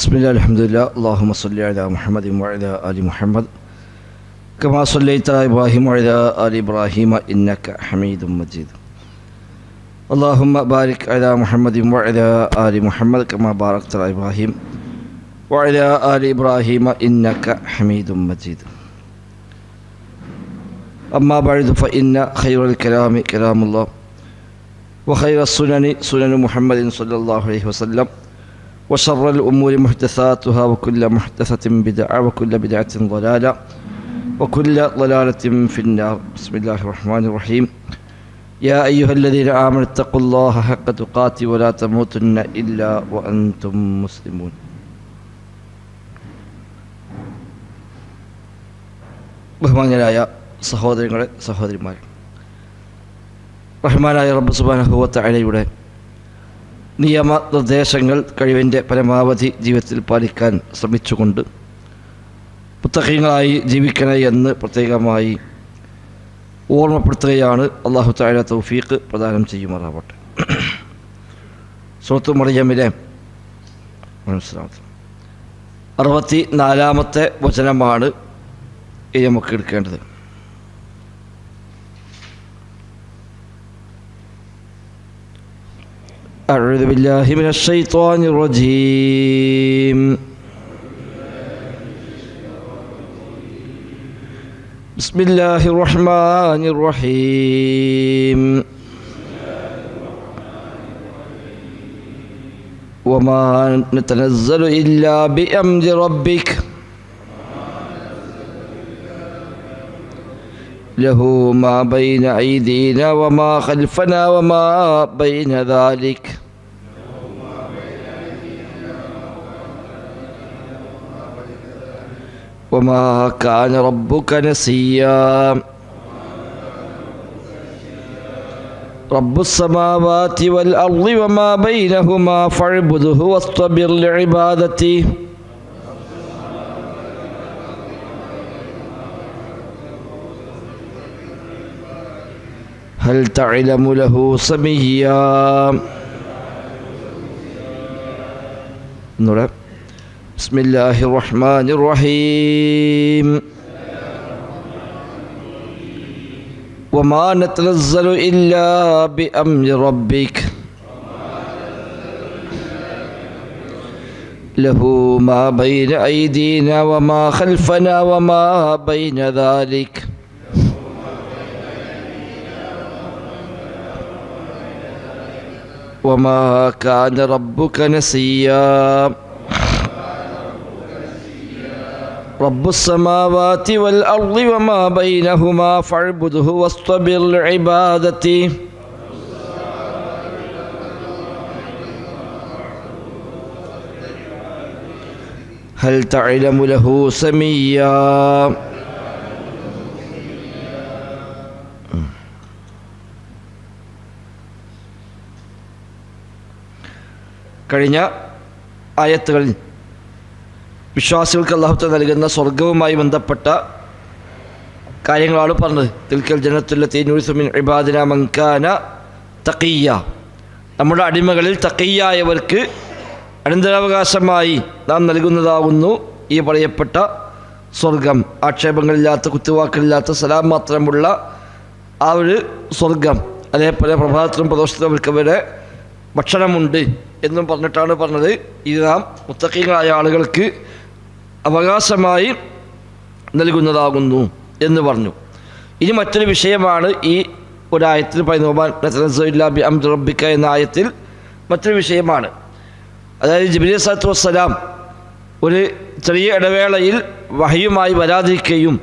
ബിസ്മില്ലാഹിൽ അൽഹംദുലില്ലാഹ് അല്ലാഹുമ്മ സ്വല്ലി അലാ മുഹമ്മദിൻ വഅലാ ആലി മുഹമ്മദ് കമാ സ്വല്ലൈത അലാ ഇബ്രാഹിം വഅലാ ആലി ഇബ്രാഹിം ഇന്നക ഹമീദും മജീദ്. അല്ലാഹുമ്മ ബാരിക് അലാ മുഹമ്മദിൻ വഅലാ ആലി മുഹമ്മദ് കമാ ബാറക്ത അലാ ഇബ്രാഹിം വഅലാ ആലി ഇബ്രാഹിം ഇന്നക ഹമീദും മജീദ്. അമ്മാ ബഅദു ഫഇന്ന ഖൈറൽ കലാമി കലാമുല്ലാഹ് വഖൈറസ് സുനനി സുനനു മുഹമ്മദിൻ സ്വല്ലല്ലാഹു അലൈഹി വസല്ലം وشر الأمور محدثاتها وكل محدثة بدعة وكل بدعة ضلالة وكل ضلالة في النار. بسم الله الرحمن الرحيم. يا أيها الذين آمنوا اتقوا الله حق تقاته ولا تموتن إلا وأنتم مسلمون. ബഹുമാന്യരായ സഹോദരങ്ങളെ സഹോദരിമാരെ, റഹ്മാനായ റബ്ബ് സുബ്ഹാനഹു വ തആലയുടെ നിയമനിർദ്ദേശങ്ങൾ കഴിവിൻ്റെ പരമാവധി ജീവിതത്തിൽ പാലിക്കാൻ ശ്രമിച്ചുകൊണ്ട് മുത്തഖീങ്ങളായി ജീവിക്കണേ എന്ന് പ്രത്യേകമായി ഓർമ്മപ്പെടുത്തുകയാണ്. അല്ലാഹു തആല തൗഫീഖ് പ്രദാനം ചെയ്യുമാറാവട്ടെ. സൂറത്ത് മറിയമിലെ 64-ാമത്തെ വചനമാണ് ഇനി നമുക്ക് എടുക്കേണ്ടത്. أعوذ بالله من الشيطان الرجيم. بسم الله الرحمن الرحيم. وما نتنزل إلا بأمر ربك له ما بين أيدينا وما خلفنا وما بين ذلك وما كان ربك نسيا. رب السماوات والأرض وما بينهما فاعبده واصطبر لعبادته هل تعلم له سميا. بسم الله الرحمن الرحيم. وما نتنزل إلا بأمر ربك له ما بين أيدينا وما خلفنا وما بين ذلك وما كان ربك نسيا. رب السماوات والأرض وما بينهما فاعبده واصطبر لعبادته هل تعلم له سميا. കഴിഞ്ഞ ആയത്തുകളിൽ വിശ്വാസികൾക്ക് അല്ലാഹു തആല നൽകുന്ന സ്വർഗവുമായി ബന്ധപ്പെട്ട കാര്യങ്ങളാണ് പറഞ്ഞത്. തിൽക്കൽ ജന്നത്തുല്ലത്തി നൂരിസു മിൻ ഇബാദിനാ മൻ കാന തഖിയ്യ. നമ്മുടെ അടിമകളിൽ തഖിയ്യായവർക്ക് അനന്തരാവകാശമായി നാം നൽകുന്നതാകുന്നു ഈ പറയപ്പെട്ട സ്വർഗം. ആക്ഷേപങ്ങളില്ലാത്ത, കുത്തുവാക്കില്ലാത്ത, സലാം മാത്രമുള്ള ആ ഒരു സ്വർഗം. അതേപോലെ പ്രഭാതത്തിലും പ്രദോഷത്തിലും അവർക്ക് അവരുടെ ഭക്ഷണമുണ്ട് എന്നും പറഞ്ഞിട്ടാണ് പറഞ്ഞത്. ഇത് നാം മുത്തഖീങ്ങളായ ആളുകൾക്ക് അവകാശമായി നൽകുന്നതാകുന്നു എന്ന് പറഞ്ഞു. ഇനി മറ്റൊരു വിഷയമാണ് ഈ ഒരായത്തിൽ പറയുന്നത്. എന്ന ആയത്തിൽ മറ്റൊരു വിഷയമാണ്. അതായത് ജിബ്രീൽ സ്വല്ലല്ലാഹു അലൈഹി വസല്ലം ഒരു ചെറിയ ഇടവേളയിൽ വഹയുമായി വരാതിരിക്കുകയും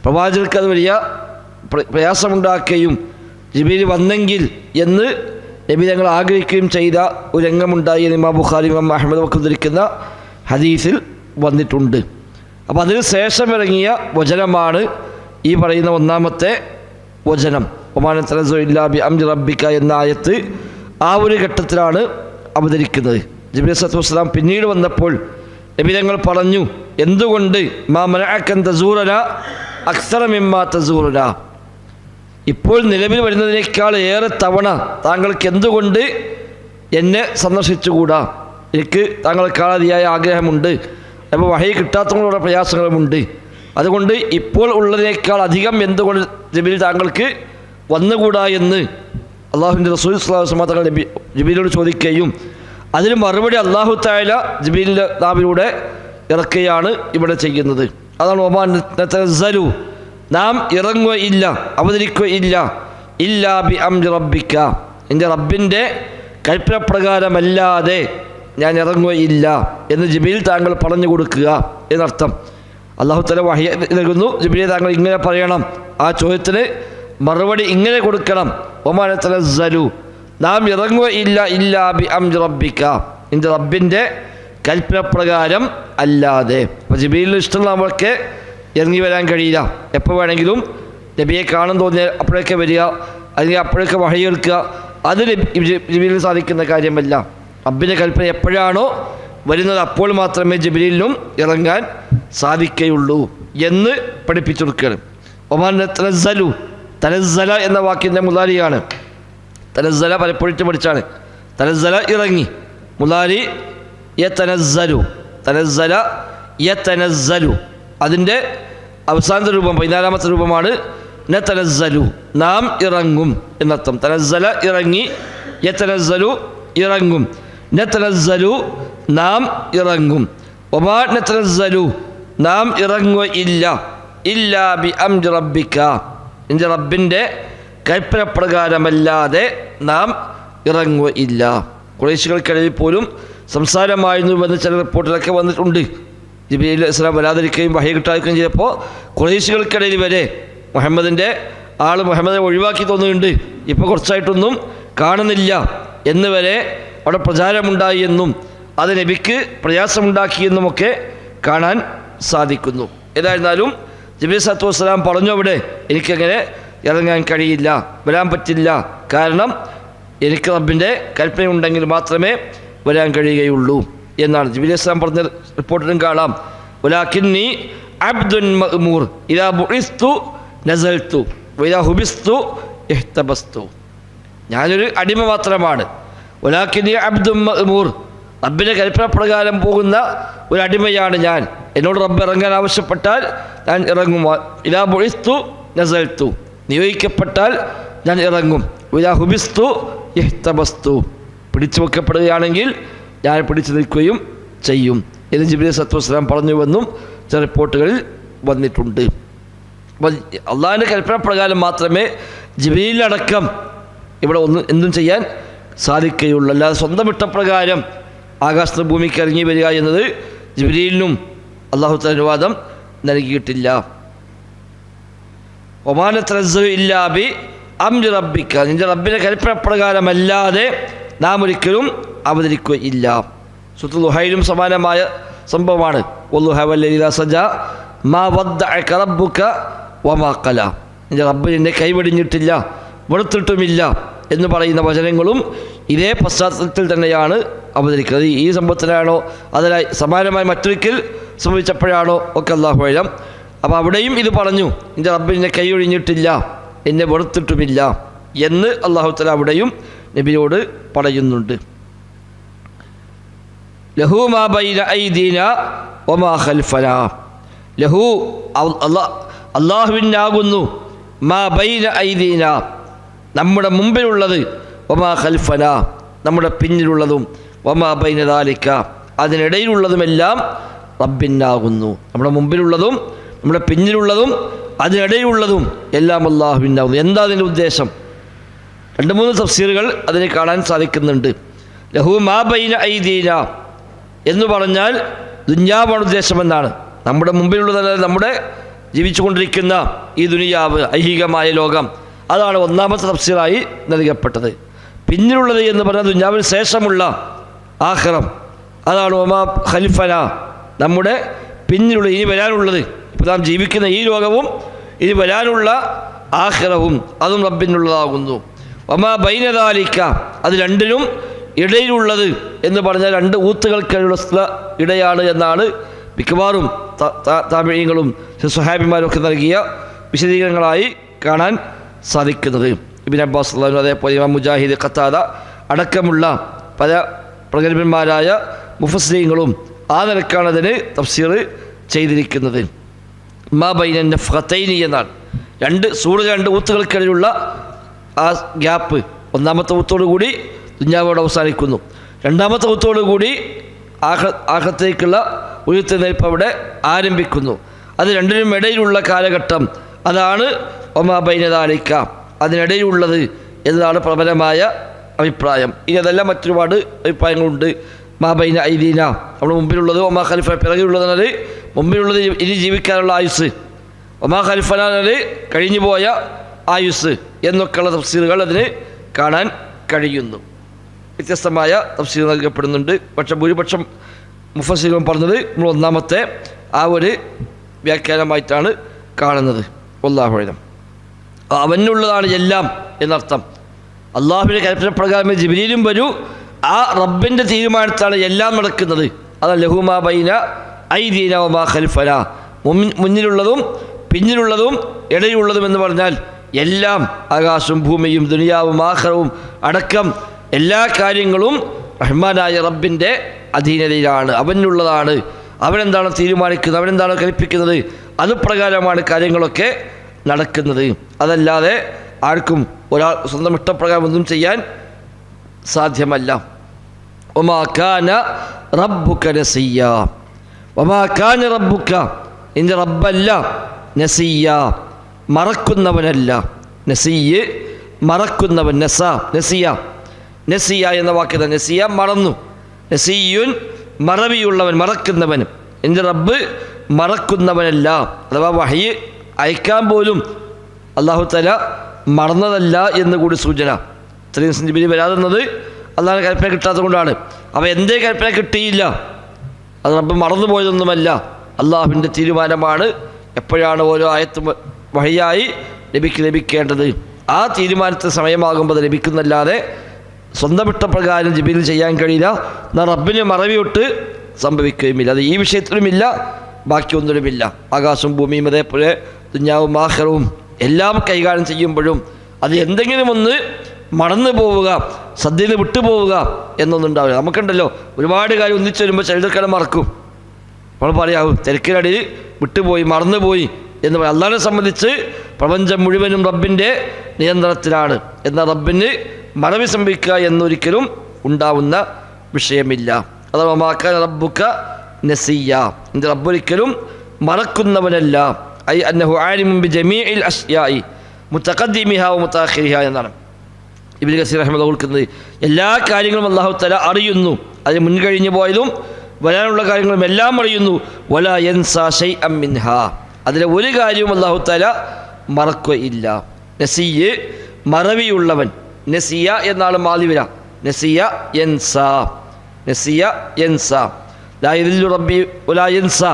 പ്രവാചകർക്ക് അത് വലിയ പ്രയാസമുണ്ടാക്കുകയും ജിബ്രീൽ വന്നെങ്കിൽ എന്ന് നബി തങ്ങൾ ആഗ്രഹിക്കുകയും ചെയ്ത ഒരു രംഗമുണ്ടായി. ഇമാം ബുഖാരി, ഇമാം അഹ്മദ് ഒക്കെ ഉദ്ധരിക്കുന്ന ഹദീസിൽ വന്നിട്ടുണ്ട്. അപ്പോൾ അതിന് ശേഷം ഇറങ്ങിയ വചനമാണ് ഈ പറയുന്ന ഒന്നാമത്തെ വചനം. വമാ നതനസ്സലു ഇല്ലാ ബിഅംരി റബ്ബിക എന്ന ആയത്ത് ആ ഒരു ഘട്ടത്തിലാണ് അവതരിക്കുന്നത്. ജിബ്രീൽ സ്വല്ലല്ലാഹു അലൈഹി വസല്ലം പിന്നീട് വന്നപ്പോൾ നബി തങ്ങൾ പറഞ്ഞു, എന്തുകൊണ്ട് മാ മനഅക അൻ തസൂറനാ അക്സറ മിമ്മാ തസൂറനാ, ഇപ്പോൾ നിലവിൽ വരുന്നതിനേക്കാൾ ഏറെ തവണ താങ്കൾക്ക് എന്തുകൊണ്ട് എന്നെ സന്ദർശിച്ചുകൂടാ എനിക്ക് താങ്കളെ കാണാതിയായ ആഗ്രഹമുണ്ട്, അപ്പോൾ വഹി കിട്ടാത്തവരുടെ പ്രയാസങ്ങളുമുണ്ട്. അതുകൊണ്ട് ഇപ്പോൾ ഉള്ളതിനേക്കാൾ അധികം എന്തുകൊണ്ട് ജിബ്രീൽ താങ്കൾക്ക് വന്നുകൂടാ എന്ന് അള്ളാഹുവിൻ്റെ റസൂൽ സ്വല്ലല്ലാഹു അലൈഹി വസല്ലം തങ്ങൾ ജിബ്രീലിനോട് ചോദിക്കുകയും അതിന് മറുപടി അല്ലാഹു തആല ജിബ്രീലിൻ്റെ നാവിലൂടെ ഇറക്കുകയാണ് ഇവിടെ ചെയ്യുന്നത്. അതാണ് വമാ നതനസ്സലു, നാം ഇറങ്ങുകയില്ല, അവതരിക്കുകയില്ല, ഇല്ലാ ബി അംരി റബ്ബിക, എൻ്റെ റബ്ബിൻ്റെ കൽപ്പനപ്രകാരമല്ലാതെ ഞാൻ ഇറങ്ങുകയില്ല എന്ന് ജിബ്രീൽ താങ്കൾ പറഞ്ഞു കൊടുക്കുക എന്നർത്ഥം. അല്ലാഹു തആല വഹി നൽകുന്നു, ജിബ്രീൽ താങ്കൾ ഇങ്ങനെ പറയണം, ആ ചോദ്യത്തിന് മറുപടി ഇങ്ങനെ കൊടുക്കണം, വമാ നതനസ്സലു, നാം ഇറങ്ങുകയില്ല, ഇല്ലാ ബി അംരി റബ്ബിക, എൻ്റെ റബ്ബിൻ്റെ കൽപ്പനപ്രകാരം അല്ലാതെ. അപ്പോൾ ജിബ്രീലിന് ഇഷ്ടമുള്ള നമ്മളൊക്കെ ഇറങ്ങി വരാൻ കഴിയില്ല. എപ്പോൾ വേണമെങ്കിലും നബിയെ കാണാൻ തോന്നിയാൽ അപ്പോഴൊക്കെ വരിക, അല്ലെങ്കിൽ അപ്പോഴൊക്കെ വഹി കേൾക്കുക, അത് ജിബ്രീലിന് സാധിക്കുന്ന കാര്യമല്ല. റബ്ബിൻ്റെ കൽപ്പന എപ്പോഴാണോ വരുന്നത് അപ്പോൾ മാത്രമേ ജിബ്രീലിനും ഇറങ്ങാൻ സാധിക്കുകയുള്ളൂ എന്ന് പഠിപ്പിച്ചു കൊടുക്കുകയാണ്. ഒമാൻ തനസ്സലു, തനസ്സല എന്ന വാക്കിൻ്റെ മുലാരിയാണ്. തനസ്സല പലപ്പോഴും പഠിച്ചാണ്. തനസ്സല ഇറങ്ങി, മുലാരി യതനസ്സലു, തനസ്സല യതനസ്സലു, അതിൻ്റെ അവസാനത്തെ രൂപം 14ാമത്തെ രൂപമാണ് നതനസ്സലു, നാം ഇറങ്ങും എന്നർത്ഥം. തനസ്സല ഇറങ്ങി, യതനസ്സലു ഇറങ്ങും, നതനസ്സലു നാം ഇറങ്ങും, വമാ നതനസ്സലു നാം ഇറങ്ങുകയില്ല, ഇല്ലാ ബി അംരി റബ്ബിക, എൻ്റെ റബ്ബിൻ്റെ കൽപ്പനപ്രകാരമല്ലാതെ നാം ഇറങ്ങുകയില്ല. ഖുറൈശികൾക്കിടയിൽ പോലും സംസാരമായിരുന്നുവെന്ന് ചില റിപ്പോർട്ടിലൊക്കെ വന്നിട്ടുണ്ട്. ജിബ്രീൽ അലൈഹിസ്സലാം വരാതിരിക്കുകയും വഹി കിട്ടാതിരിക്കുകയും ചെയ്തപ്പോൾ ഖുറൈശികൾക്കിടയിൽ വരെ മുഹമ്മദിനെ ഒഴിവാക്കി തോന്നുന്നുണ്ട്, ഇപ്പോൾ കുറച്ചായിട്ടൊന്നും കാണുന്നില്ല എന്ന് വരെ അവിടെ പ്രചാരമുണ്ടായി എന്നും അത് നബിക്ക് പ്രയാസമുണ്ടാക്കിയെന്നുമൊക്കെ കാണാൻ സാധിക്കുന്നു. ഏതായിരുന്നാലും ജിബ്രീൽ സ്വല്ലല്ലാഹു അലൈഹി വസല്ലം പറഞ്ഞു, അവിടെ എനിക്കങ്ങനെ ഇറങ്ങാൻ കഴിയില്ല, വരാൻ പറ്റില്ല, കാരണം എനിക്ക് റബ്ബിൻ്റെ കൽപ്പനയുണ്ടെങ്കിൽ മാത്രമേ വരാൻ കഴിയുകയുള്ളൂ എന്നാണ് ജിബ്രീൽ അലൈഹിസ്സലാം പറഞ്ഞ റിപ്പോർട്ടിലും കാണാം. വലാകിന്നി അബ്ദുൻ മഅ്മൂർ ഇദാ ബുഇസ്തു നസൽതു വഇദാ ഹുബിസ്തു ഇഹ്തബസ്തു, ഞാനൊരു അടിമ മാത്രമാണ്. വലാകിന്നി അബ്ദുൻ മഅ്മൂർ, റബ്ബിൻ്റെ കൽപ്പനപ്രകാരം പോകുന്ന ഒരു അടിമയാണ് ഞാൻ. എന്നോട് റബ്ബ് ഇറങ്ങാൻ ആവശ്യപ്പെട്ടാൽ ഞാൻ ഇറങ്ങും. ഇദാ ബുഇസ്തു നസൽതു, നിയോഗിക്കപ്പെട്ടാൽ ഞാൻ ഇറങ്ങും. വഇദാ ഹുബിസ്തു ഇഹ്തബസ്തു, പിടിച്ചു വെക്കപ്പെടുകയാണെങ്കിൽ ഞാൻ പിടിച്ചു നിൽക്കുകയും ചെയ്യും എന്ന് ജിബ്രീൽ സ്വല്ലല്ലാഹു അലൈഹി വസല്ലം പറഞ്ഞുവെന്നും ചില റിപ്പോർട്ടുകളിൽ വന്നിട്ടുണ്ട്. അപ്പോൾ അള്ളാഹിൻ്റെ കൽപ്പനപ്രകാരം മാത്രമേ ജിബ്രീലടക്കം ഇവിടെ എന്തും ചെയ്യാൻ സാധിക്കുകയുള്ളൂ. അല്ലാതെ സ്വന്തം ഇഷ്ടപ്രകാരം ആകാശത്ത് ഭൂമിക്ക് ഇറങ്ങി വരിക എന്നത് ജിബ്രീലിനും അല്ലാഹു തആല അനുവാദം നൽകിയിട്ടില്ല. വമാ നതനസ്സലു ഇല്ലാ ബി അംരി റബ്ബിക, നിൻ്റെ റബ്ബിൻ്റെ കൽപ്പനപ്രകാരമല്ലാതെ നാം ഒരിക്കലും അവതരിക്കുകയില്ല. സൂറത്തുൽ ദുഹയിലും സമാനമായ സംഭവമാണ്. വദ്ദുഹ വല്ലൈലി ഇദാ സജാ മാ വദ്ദഅക റബ്ബുക വമാ ഖലാ, നിൻ്റെ റബ്ബ് നിന്നെ കൈവടിഞ്ഞിട്ടില്ല, വെറുത്തിട്ടുമില്ല എന്ന് പറയുന്ന വചനങ്ങളും ഇതേ പശ്ചാത്തലത്തിൽ തന്നെയാണ് അവതരിക്കുന്നത്. ഈ സംഭവത്തിലാണോ അതിനായി സമാനമായി മറ്റൊരിക്കൽ സംഭവിച്ചപ്പോഴാണോ ഒക്കെ അല്ലാഹു അഅലം. അപ്പോൾ അവിടെയും ഇത് പറഞ്ഞു, നിൻ്റെ റബ്ബ് നിന്നെ കൈയൊഴിഞ്ഞിട്ടില്ല, എന്നെ വെറുത്തിട്ടുമില്ല എന്ന് അല്ലാഹു തആല അവിടെയും നബിയോട് പറയുന്നുണ്ട്. ലഹു മാ ബൈന ഐദീന വമാ ഖൽഫനാ, ലഹു അല്ലാഹുവിനാകുന്നു, മാ ബൈന ഐദീന നമ്മുടെ മുമ്പിലുള്ളത്, വമാ ഖൽഫനാ നമ്മുടെ പിന്നിലുള്ളതും, വമാ ബൈന ദാലിക അതിനിടയിലുള്ളതുമെല്ലാം റബ്ബിനാകുന്നു. നമ്മുടെ മുമ്പിലുള്ളതും നമ്മുടെ പിന്നിലുള്ളതും അതിനിടയിലുള്ളതും എല്ലാം അല്ലാഹുവിനാകുന്നു. എന്താ അതിൻ്റെ ഉദ്ദേശം? 2-3 തഫ്സീറുകൾ അതിന് കാണാൻ സാധിക്കുന്നുണ്ട്. ലഹു മാ ബൈന ഐദീന എന്ന് പറഞ്ഞാൽ ദുനിയാവാണ് ഉദ്ദേശമെന്നാണ്. നമ്മുടെ മുമ്പിലുള്ളതല്ല, നമ്മുടെ ജീവിച്ചുകൊണ്ടിരിക്കുന്ന ഈ ദുനിയാവ്, ഐഹികമായ ലോകം, അതാണ് 1-ാമത്തെ തഫ്സീറായി നൽകപ്പെട്ടത്. പിന്നിലുള്ളത് എന്ന് പറഞ്ഞാൽ ദുനിയാവിന് ശേഷമുള്ള ആഖിറം, അതാണ് വമാ ഖൽഫന നമ്മുടെ പിന്നിലുള്ള ഇനി വരാനുള്ളത്. ഇപ്പോൾ നാം ജീവിക്കുന്ന ഈ ലോകവും ഇനി വരാനുള്ള ആഖിറവും അതും റബ്ബിനുള്ളതാകുന്നു. വമാ ബൈന ദാലിക അത് രണ്ടിനും ഇടയിലുള്ളത് എന്ന് പറഞ്ഞാൽ 2 ഊത്തുകൾക്കുള്ള ഇടയാണ് എന്നാണ് മിക്കവാറും താബിഈങ്ങളും സ്വഹാബിമാരും ഒക്കെ നൽകിയ വിശദീകരണങ്ങളായി കാണാൻ സാധിക്കുന്നത്. ഇബ്നു അബ്ബാസ് റളിയല്ലാഹു അൻഹു, അതേപോലെ ഇമാം മുജാഹിദ്, ഖത്താദ അടക്കമുള്ള പല പ്രഗത്ഭന്മാരായ മുഫസ്സിരീങ്ങളും ആ നിലക്കാണ് അതിന് തഫ്സീർ ചെയ്തിരിക്കുന്നത്. മാ ബൈന നഫ്ഖതൈനി എന്നാണ്. രണ്ട് ഊത്തുകൾക്കിടയിലുള്ള ആ ഗ്യാപ്പ്, ഒന്നാമത്തെ ഊത്തോടു കൂടി ദുനിയാവോട് അവസാനിക്കുന്നു, രണ്ടാമത്തെ ഊത്തോടു കൂടി ആഖിറത്തേക്കുള്ള ഉയർത്തെഴുന്നേൽപ്പ് അവിടെ ആരംഭിക്കുന്നു. അത് രണ്ടിനും ഇടയിലുള്ള കാലഘട്ടം അതാണ് ഒമാ ബൈന ദാലിക, അതിനിടയിലുള്ളത് എന്നതാണ് പ്രബലമായ അഭിപ്രായം. ഇനി അതെല്ലാം മറ്റൊരുപാട് അഭിപ്രായങ്ങളുണ്ട്. മാ ബൈന ഐദീന, നമ്മുടെ മുമ്പിലുള്ളത്, ഒമാ ഖലിഫ പിറകിലുള്ളതെന്നത് മുമ്പിലുള്ളത് ഇനി ജീവിക്കാനുള്ള ആയുസ്, ഒമാ ഖലിഫനാണ് കഴിഞ്ഞു പോയ ആയുസ് എന്നൊക്കെയുള്ള തഫ്സീറുകൾ അതിന് കാണാൻ കഴിയുന്നു. വ്യത്യസ്തമായ തഫ്സീർ നൽകപ്പെടുന്നുണ്ട്. പക്ഷേ ഭൂരിപക്ഷം മുഫസ്സിറുകളും പറഞ്ഞത് നമ്മൾ ഒന്നാമത്തെ ആ ഒരു വ്യാഖ്യാനമായിട്ടാണ് കാണുന്നത്. വല്ലാഹു അഅലം. അവനുള്ളതാണ് എല്ലാം എന്നർത്ഥം. അള്ളാഹുവിൻ്റെ കൽപ്പന പ്രകാരം ജിബ്രീലും വരൂ, ആ റബ്ബിൻ്റെ തീരുമാനത്താണ് എല്ലാം നടക്കുന്നത്. അതാണ് ലഹുമാ ബൈന ഐദീന വമാ ഖൽഫന, മുന്നിലുള്ളതും പിന്നിലുള്ളതും ഇടയിലുള്ളതും എന്ന് പറഞ്ഞാൽ എല്ലാം, ആകാശവും ഭൂമിയും ദുനിയാവും ആഖിറവും അടക്കം എല്ലാ കാര്യങ്ങളും റഹ്മാനായ റബ്ബിൻ്റെ അധീനതയിലാണ്, അവനുള്ളതാണ്. അവനെന്താണ് തീരുമാനിക്കുന്നത്, അവനെന്താണ് കൽപ്പിക്കുന്നത്, അതുപ്രകാരമാണ് കാര്യങ്ങളൊക്കെ നടക്കുന്നത്. അതല്ലാതെ ആർക്കും ഒരാൾ സ്വന്തം ഇഷ്ടപ്രകാരം ഒന്നും ചെയ്യാൻ സാധ്യമല്ല. വമാ കാന റബ്ബുക നസിയ്യ, വമാ കാന റബ്ബുക, നിൻ്റെ റബ്ബല്ല, നസിയ്യ, മറക്കുന്നവനല്ല. നസിയ്യ് മറക്കുന്നവൻ, നസിയ എന്ന വാക്കിത നസിയ മറന്നു, നസിയുൻ മറവിയുള്ളവൻ, മറക്കുന്നവൻ. എൻ്റെ റബ്ബ് മറക്കുന്നവനല്ല. അഥവാ വഹ്യ് അയക്കാൻ പോലും അല്ലാഹു തആല മറന്നതല്ല എന്ന് കൂടി സൂചന. ഇത്രയും ജിബ്രീൽ വരാതെന്നത് അല്ലാഹുവിൻ്റെ കൽപ്പന കിട്ടാത്തത് കൊണ്ടാണ്. അപ്പോൾ എന്തേ കൽപ്പന കിട്ടിയില്ല, അത് റബ്ബ് മറന്നു പോയതൊന്നുമല്ല, അള്ളാഹുവിൻ്റെ തീരുമാനമാണ്. എപ്പോഴാണ് ഓരോ ആയത്തും വഹ്യായി നബിക്ക് ലഭിക്കേണ്ടത്, ആ തീരുമാനത്തിന് സമയമാകുമ്പോൾ അത് ലഭിക്കുന്നല്ലാതെ സ്വന്തം ഇഷ്ടപ്രകാരം ജിബ്രീൽ ചെയ്യാൻ കഴിയില്ല. എന്നാൽ റബ്ബിന് മറവിയൊട്ട് സംഭവിക്കുകയുമില്ല. അത് ഈ വിഷയത്തിലുമില്ല, ബാക്കിയൊന്നിലുമില്ല. ആകാശവും ഭൂമിയും അതേപോലെ ദുനിയാവും ആഖിറവും എല്ലാം കൈകാര്യം ചെയ്യുമ്പോഴും അത് എന്തെങ്കിലും ഒന്ന് മറന്നു പോവുക, ശ്രദ്ധയിൽ നിന്ന് വിട്ടുപോവുക എന്നൊന്നുണ്ടാവില്ല. നമുക്കുണ്ടല്ലോ ഒരുപാട് കാര്യം ഒന്നിച്ചു വരുമ്പോൾ ചിലർക്കെല്ലാം മറക്കും. നമ്മൾ പറയാവും തിരക്കിനടിയിൽ വിട്ടുപോയി, മറന്നുപോയി എന്ന് പറയും. അള്ളാഹിനെ സംബന്ധിച്ച് പ്രപഞ്ചം മുഴുവനും റബ്ബിൻ്റെ നിയന്ത്രണത്തിലാണ്. എന്നാൽ റബ്ബിന് മറവി സംഭവിക്കുക എന്നൊരിക്കലും ഉണ്ടാവുന്ന വിഷയമില്ല. അഥവാ വമാ കാന റബ്ബുക നസിയ്യ, എൻ്റെ റബ്ബൊരിക്കലും മറക്കുന്നവനല്ല. ഐ അന്നഹു ആലിമുൻ ബിജമീഇൽ അശ്യാഇ മുതഖദ്ദിമിഹാ വമുതഅഖിരിഹാ എന്നാണ് ഇബ്നു കസീർ റഹിമഹുല്ലാഹ് കൊടുക്കുന്നത്. എല്ലാ കാര്യങ്ങളും അല്ലാഹു തആല അറിയുന്നു, അതിന് മുൻകഴിഞ്ഞു പോയതും വരാനുള്ള കാര്യങ്ങളും എല്ലാം അറിയുന്നു. വലാ യൻസാ ശൈഅൻ മിൻഹാ, അതിലെ ഒരു കാര്യവും അല്ലാഹു തആല മറക്കുകയില്ല. നസിയ്യ് മറവിയുള്ളവൻ, നസിയ എന്നാണ് മാലിവില, നസിയ യൻസാ, നസിയ യൻസാ, ലാ യദില്ലു റബ്ബി വലാ യൻസാ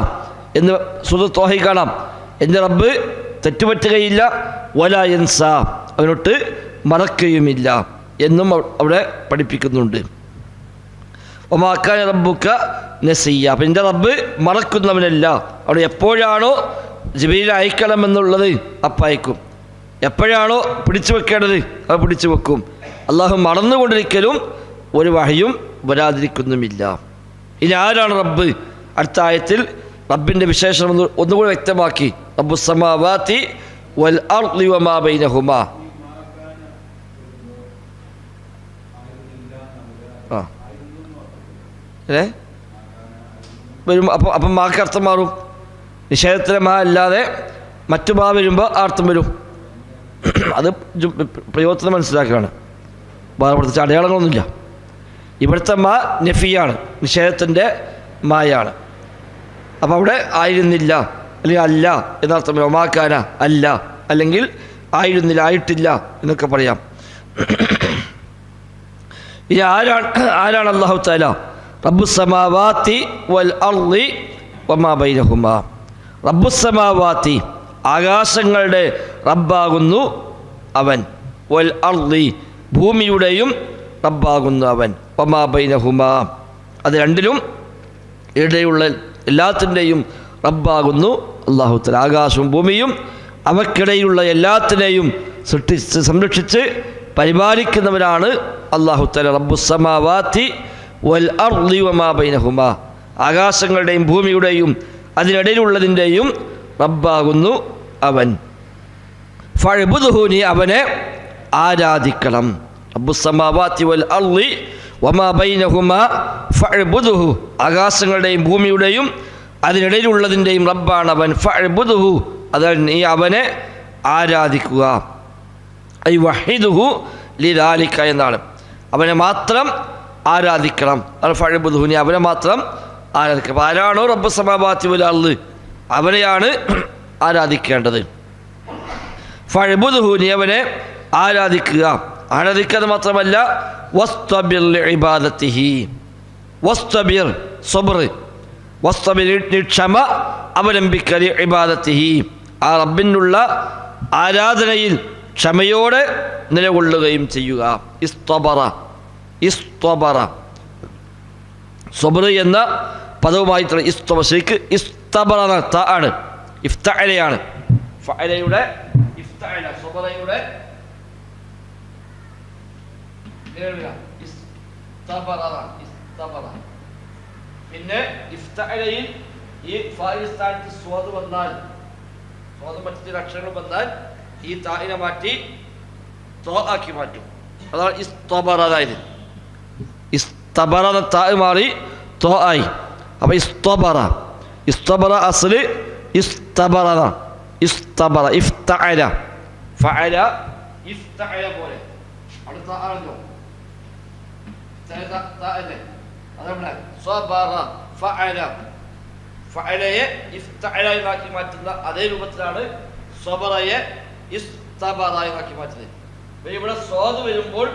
എന്ന് സൂറത്ത് ത്വാഹയിൽ കാണാം. എൻ്റെ റബ്ബ് തെറ്റുപറ്റുകയില്ല, വലാ യൻസാ, അവനൊട്ട് മറക്കുകയുമില്ല എന്നും അവിടെ പഠിപ്പിക്കുന്നുണ്ട്. വമാ കാന റബ്ബുക നസിയ്യ, അപ്പം എൻ്റെ റബ്ബ് മറക്കുന്നവനല്ല. അവിടെ എപ്പോഴാണോ ജിബ്രീൽ അയക്കണമെന്നുള്ളത് അപ്പം അയക്കും, എപ്പോഴാണോ പിടിച്ചു വെക്കേണ്ടത് അത് പിടിച്ചു വെക്കും. അള്ളാഹു മറന്നുകൊണ്ടിരിക്കലും ഒരു വഹയും വരാതിരിക്കുന്നുമില്ല. ഇനി ആരാണ് റബ്ബ്? അടുത്ത ആയത്തിൽ റബ്ബിൻ്റെ വിശേഷണം ഒന്നുകൂടി വ്യക്തമാക്കി. റബ്ബുസ് സമാവാതി വൽ അർളി വമാ ബൈനഹുമാ. വരും. അപ്പം മാക്ക് അർത്ഥം മാറും. നിഷേധത്തിലെ മാ അല്ലാതെ മറ്റു മാ വരുമ്പോൾ ആ അർത്ഥം വരും. അത് പ്രയോഗത്തിന് മനസ്സിലാക്കുകയാണ്. വേറെ പ്രത്യേകിച്ച് അടയാളങ്ങളൊന്നുമില്ല. ഇവിടുത്തെ മാ നഫിയാണ്, നിഷേധത്തിൻ്റെ മായാണ്. അപ്പം അവിടെ ആയിരുന്നില്ല അല്ലെങ്കിൽ അല്ല എന്നർത്ഥം. ഒമാക്കാന അല്ല, അല്ലെങ്കിൽ ആയിരുന്നില്ല, ആയിട്ടില്ല എന്നൊക്കെ പറയാം. ഇനി ആരാണ് അല്ലാഹു തആല? റബ്ബുസ് സമാവാതി വൽ അർളി വമാ ബൈനഹുമാ. റബ്ബുസ് സമാവാതി, ആകാശങ്ങളുടെ റബ്ബാകുന്നു അവൻ. വൽ അർളി, ഭൂമിയുടെയും റബ്ബാകുന്നു അവൻ. വമാ ബൈനഹുമാ, അത് രണ്ടിലും ഇടയുള്ള എല്ലാത്തിൻ്റെയും റബ്ബാകുന്നു അല്ലാഹു തആല. ആകാശവും ഭൂമിയും അവക്കിടയിലുള്ള എല്ലാത്തിനെയും സൃഷ്ടിച്ച് സംരക്ഷിച്ച് പരിപാലിക്കുന്നവനാണ് അല്ലാഹു തആല. റബ്ബുസ് സമാവാതി വൽ അർളി വമാ ബൈനഹുമാ, ആകാശങ്ങളുടെയും ഭൂമിയുടെയും അതിനിടയിലുള്ളതിൻ്റെയും റബ്ബാകുന്നു അവൻ. ഫഅ്ബുദ്ഹു, നീ അവനെ ആരാധിക്കണം. റബ്ബുസ്സമാവാതി വൽ അർളി വമാ ബൈനഹുമാ ഫഅ്ബുദ്ഹു, ആകാശങ്ങളുടെയും ഭൂമിയുടെയും അതിനിടയിലുള്ളതിൻ്റെയും റബ്ബാണ് അവൻ. ഫഅ്ബുദ്ഹു, അതാണ് നീ അവനെ ആരാധിക്കുക. ഐ വഹിദുഹു ലിദാലിക എന്നാണ്, അവനെ മാത്രം ആരാധിക്കണം. അത് ഫഅ്ബുദ്ഹു, നീ അവനെ മാത്രം ആരാധിക്കുക. അപ്പോൾ ആരാണോ റബ്ബുസ്സമാവാതി വൽ അർളി, അവനെയാണ് ആരാധിക്കേണ്ടത്. ഫഅ്ബുദ്ഹു, നീ അവനെ ആരാധിക്കുക. ആരാധിക്കുക മാത്രമല്ല, വസ്തബിർ ലിഇബാദതിഹി, വസ്തബിർ സബ്ർ, വസ്തബിർ ക്ഷമ അവലംബിക്കുക, ലിഇബാദതിഹി, ആ റബ്ബിനുള്ള ആരാധനയിൽ ക്ഷമയോടെ നിലകൊള്ളുകയും ചെയ്യുക. ഇസ്തബറ, ഇസ്തബറ, സബ്ർ എന്ന പദവുമായിട്ടുള്ള ശരിക്ക് ഇസ്തബറ ആണ്, ഇഫ്തഅലയാണ്. ഫഅലയുടെ ഇഫ്തഅല, സബറയുടെ ഇസ്തബറ. പിന്നെ ഇഫ്തഅലയിൽ ഈ ഫാഇൽ സ്ഥാനത്ത് സ്വാദ് വന്നാൽ, സ്വാദ് മറ്റു ചില അക്ഷരങ്ങൾ വന്നാൽ ഈ താഇനെ മാറ്റി തോ ആക്കി മാറ്റും. അതാണ് ഇസ്തബറ. അതായത് ഇസ്തബറ എന്ന താ മാറി തോ ആയി. അപ്പോൾ ഇസ്തബറ, ഇസ്തബറ അസ്ല് ഇസ്തബറ, ഇസ്തബറ ഇഫ്തഅല, ഫഅല ഇഫ്തഅല പോലെ അടുത്ത ആണല്ലോ അതവിടെ സബറ ഫഅല, ഫഅലയെ ഇഫ്തഅല എന്നാക്കി മാറ്റുന്ന അതേ രൂപത്തിലാണ് സബറയെ ഇസ്തബറ എന്നാക്കി മാറ്റുന്നത്. ഇവിടെ സ്വാദ് വരുമ്പോൾ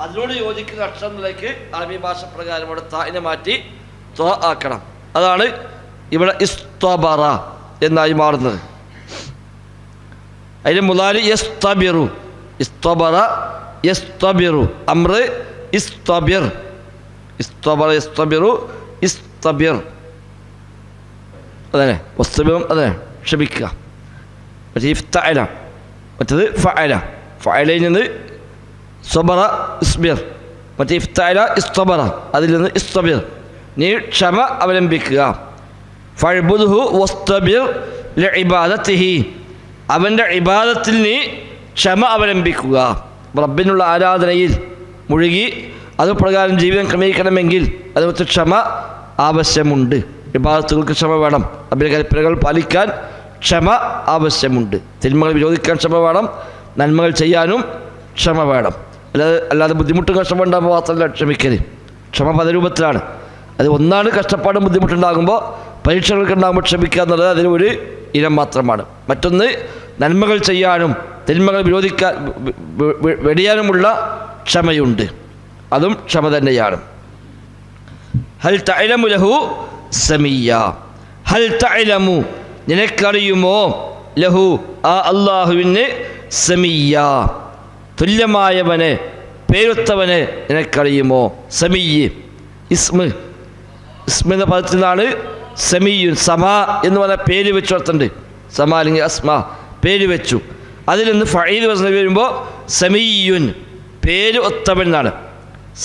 അതിനോട് യോജിക്കുന്ന അക്ഷരത്തിലേക്ക് അറബി ഭാഷ പ്രകാരം ഇവിടെ താഇനെ മാറ്റി തോ ആക്കണം. അതാണ് ഇവിടെ ഇസ്തബറ എന്നായി മാറുന്നത്. അതിന് മുലാരി യസ്തബിറു, ഇസ്തബറ യസ്തബിറു, അംർ ഇസ്തബിർ, ഇസ്തബറ യസ്തബിറു ഇസ്തബിർ, അതന്നെ വസ്തബിറും അതന്നെ ക്ഷമിക്കുക. മറ്റേ ഇഫ്തഅല, മറ്റത് ഫഅല, ഫഅലയിൽ നിന്ന് സബറ ഇസ്ബിർ, മറ്റേ ഇഫ്തഅല ഇസ്തബറ, അതിൽ നിന്ന് ഇസ്തബിർ, നീ ക്ഷമ അവലംബിക്കുക. ഫഅ്ബുദ്ഹു വസ്തബിർ ലിഇബാദതിഹി, അവൻ്റെ ഇബാദത്തിൽ നീ ക്ഷമ അവലംബിക്കുക. റബ്ബിനുള്ള ആരാധനയിൽ മുഴുകി അതുപ്രകാരം ജീവിതം ക്രമീകരിക്കണമെങ്കിൽ അതുപോലെ ക്ഷമ ആവശ്യമുണ്ട്. ഇബാദത്തുകൾക്ക് ക്ഷമ വേണം. റബ്ബിൻ്റെ കൽപ്പനകൾ പാലിക്കാൻ ക്ഷമ ആവശ്യമുണ്ട്. തിന്മകൾ വിരോധിക്കാൻ ക്ഷമ വേണം, നന്മകൾ ചെയ്യാനും ക്ഷമ വേണം. അല്ലാതെ ബുദ്ധിമുട്ടും കഷ്ടം ഉണ്ടാകുമ്പോൾ മാത്രമല്ല ക്ഷമിക്കരുത്. ക്ഷമ പല രൂപത്തിലാണ്. അത് ഒന്നാണ് കഷ്ടപ്പാടും ബുദ്ധിമുട്ടുണ്ടാകുമ്പോൾ, പരീക്ഷകൾക്ക് ഉണ്ടാകുമ്പോൾ ക്ഷമിക്കുക എന്നുള്ളത് അതിന് ഒരു ഇനം മാത്രമാണ്. മറ്റൊന്ന് നന്മകൾ ചെയ്യാനും തിന്മകൾ വിരോധിക്കാൻ വെടിയാനുമുള്ള ക്ഷമയുണ്ട്, അതും ക്ഷമ തന്നെയാണ്. ഹൽ തഅലമു ലഹു സമീയ, ഹൽ തഅലമു നിനക്കറിയുമോ, ലഹു ആ അല്ലാഹുവിന് സമീയ തുല്യമായവനെ പേരുത്തവനെ നിനക്കറിയുമോ. സമീയ് ഇസ്മ, ഇസ്മ എന്ന പദത്തിൽ നിന്നാണ് സമീയുൻ, സമാ എന്ന് പറഞ്ഞ പേര് വെച്ചു വളർത്തുന്നുണ്ട്. സമാ അല്ലെങ്കിൽ അസ്മ പേര് വെച്ചു. അതിൽ നിന്ന് ഫഈൽ വസ്ന വരുമ്പോൾ സമീയുൻ പേര് ഒത്തവൻ എന്നാണ്.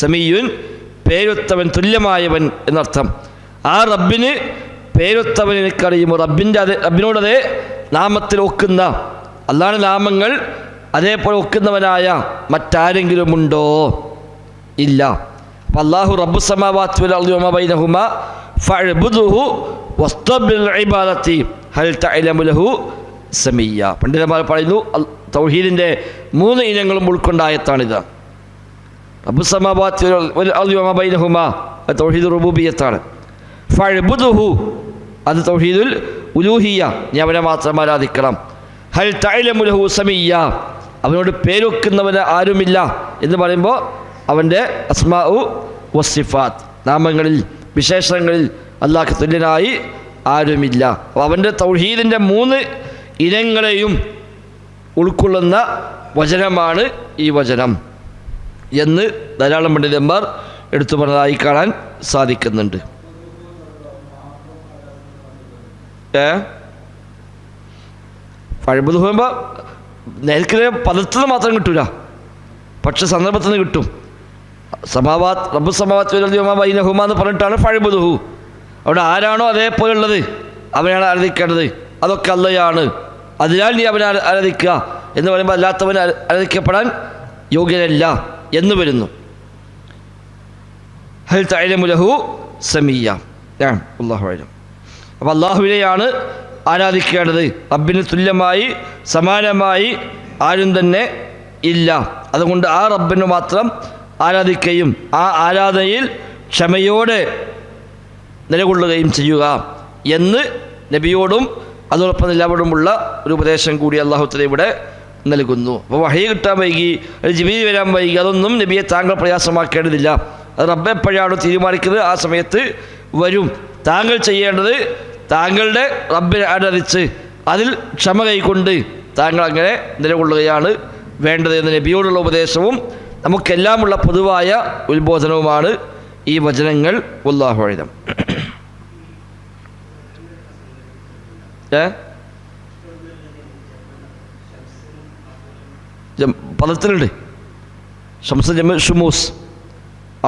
സമീയുൻ പേരൊത്തവൻ, തുല്യമായവൻ എന്നർത്ഥം. ആ റബ്ബിന് പേരൊത്തവൻ എനിക്കറിയുമോ. റബ്ബിനോടതേ നാമത്തിൽ ഒക്കുന്ന അല്ലാഹുവിൻ്റെ നാമങ്ങൾ അതേപോലെ ഒക്കുന്നവനായ മറ്റാരെങ്കിലും ഉണ്ടോ? ഇല്ല. അപ്പം അല്ലാഹു റബ്ബുസ് സമാവാതി വൽ അർളി വമാ ബൈനഹുമാ ഫഅ്ബുദ്ഹു വസ്തബിർ ലിഇബാദതി ഹൽ തഅലമു ലഹു സമീയ. പണ്ഡിതന്മാർ പറയുന്നു തൗഹീദിൻ്റെ 3 ഇനങ്ങളും ഉൾക്കൊണ്ടായത്താണിത്. റബ്ബുസ് സമാവാതി വൽ അർളി വമാ ബൈനഹുമാ തൗഹീദ് റുബൂബിയ്യത്താണ്. ഫഅ്ബുദ്ഹു അത് തൗഹീദുൽ ഉലൂഹിയ്യ, നീ അവനെ മാത്രം ആരാധിക്കണം. ഹൽ തഅലമു ലഹു സമീയ, അവനോട് പേരൊക്കുന്നവന് ആരുമില്ല എന്ന് പറയുമ്പോൾ അവൻ്റെ അസ്മാഉ വസിഫാത്ത് നാമങ്ങളിൽ വിശേഷണങ്ങളിൽ അല്ലാഹുക്ക് തുല്യനായി ആരുമില്ല. അപ്പോൾ അവൻ്റെ തൗഹീദിൻ്റെ 3 ഇനങ്ങളെയും ഉൾക്കൊള്ളുന്ന വചനമാണ് ഈ വചനം എന്ന് ധാരാളം പണ്ഡിതന്മാർ എടുത്തു പറഞ്ഞതായി കാണാൻ സാധിക്കുന്നുണ്ട്. ഫഅ്ബുദ്ഹു പറയുമ്പോൾ നേരത്തെ പദത്തിൽ നിന്ന് മാത്രം കിട്ടൂല, പക്ഷെ സന്ദർഭത്തിൽ നിന്ന് കിട്ടും. റബ്ബു സമാവാത്തി വൽ അർളി വമാ ബൈനഹുമാ എന്ന് പറഞ്ഞിട്ടാണ് ഫഅ്ബുദുഹു. അവിടെ ആരാണോ അതേപോലുള്ളത് അവനാണ് ആരാധിക്കേണ്ടത്. അതൊക്കെ അള്ളയാണ്, അതിനാൽ നീ അവനെ ആരാധിക്കുക എന്ന് പറയുമ്പോൾ അല്ലാത്തവൻ ആരാധിക്കപ്പെടാൻ യോഗ്യനല്ല എന്ന് വരുന്നു. ഹൽ തഅലമു ലഹു സമീയ. അല്ലാഹു അഅലം. അപ്പോൾ അള്ളാഹുവിനെയാണ് ആരാധിക്കേണ്ടത്. റബ്ബിന് തുല്യമായി സമാനമായി ആരും തന്നെ ഇല്ല. അതുകൊണ്ട് ആ റബ്ബിന് മാത്രം ആരാധിക്കുകയും ആ ആരാധനയിൽ ക്ഷമയോടെ നിലകൊള്ളുകയും ചെയ്യുക എന്ന് നബിയോടും അതോടൊപ്പം എല്ലാവരോടുമുള്ള ഒരു ഉപദേശം കൂടി അല്ലാഹു തആല ഇവിടെ നൽകുന്നു. അപ്പോൾ വഹി കിട്ടാൻ വൈകി, ജിബ്രീൽ വരാൻ വൈകി, അതൊന്നും നബിയെ താങ്കൾ പ്രയാസമാക്കേണ്ടതില്ല. അത് റബ്ബ് എപ്പോഴാണ് തീരുമാനിക്കുന്നത് ആ സമയത്ത് വരും. താങ്കൾ ചെയ്യേണ്ടത് താങ്കളുടെ റബ്ബിനെ ആരാധിച്ച് അതിൽ ക്ഷമ കൈക്കൊണ്ട് താങ്കൾ അങ്ങനെ നിലകൊള്ളുകയാണ് വേണ്ടത് എന്ന നബിയോടുള്ള ഉപദേശവും നമുക്കെല്ലാമുള്ള പൊതുവായ ഉത്ബോധനവുമാണ് ഈ വചനങ്ങൾ. വല്ലാഹു അഅലം. പദത്തിലുണ്ട് ഷംസ് ജമ്മ് ഷുമൂസ്,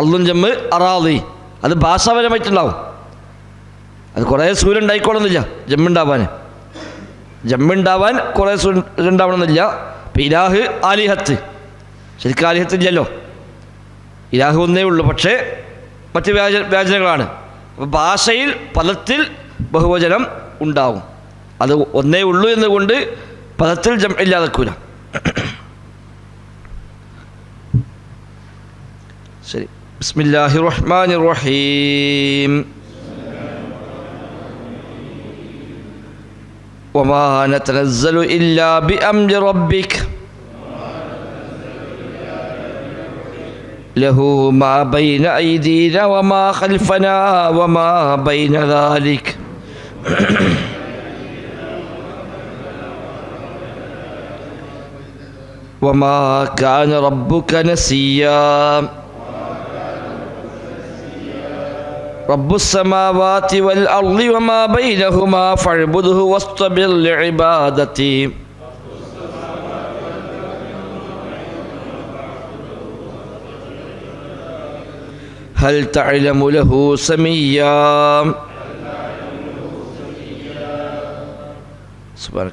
അർളുൻ ജമ്മ് അറാദി. അത് ഭാഷാപരമായിട്ടുണ്ടാവും. അത് കുറേ സൂര്യൻ ഉണ്ടായിക്കോളുന്നില്ല ജമ്മുണ്ടാവാൻ കുറേ സൂര്യൻ ഉണ്ടാവണമെന്നില്ല. ഇപ്പം ഇലാഹ് ആലിഹത്ത്, ശരിക്കും ആലിഹത്തില്ലല്ലോ, ഇലാഹ് ഒന്നേ ഉള്ളൂ, പക്ഷേ മറ്റ് വ്യാജനങ്ങളാണ്. അപ്പോൾ ഭാഷയിൽ പദത്തിൽ ബഹുവചനം ഉണ്ടാവും. അത് ഒന്നേ ഉള്ളൂ എന്നുകൊണ്ട് പദത്തിൽ ജം ഇല്ലാതെക്കൂല. ശരി. ബിസ്മില്ലാഹിർ റഹ്മാനിർ റഹീം. വമാ നതനസ്സലു ഇല്ലാ ബിഅംരി റബ്ബിക ലഹു മാ ബൈന അയ്ദീന വമാ ഖൽഫനാ വമാ ബൈന ദാലിക വമാ കാന റബ്ബുക നസിയ്യാ റബ്ബുസ് സമാവാതി വൽ അർളി വമാ ബൈനഹുമാ ഫഅ്ബുദ്ഹു വസ്തബിർ ലിഇബാദതി ഹൽ തഅലമു ലഹു സമീയ. സുബ്ഹാനക.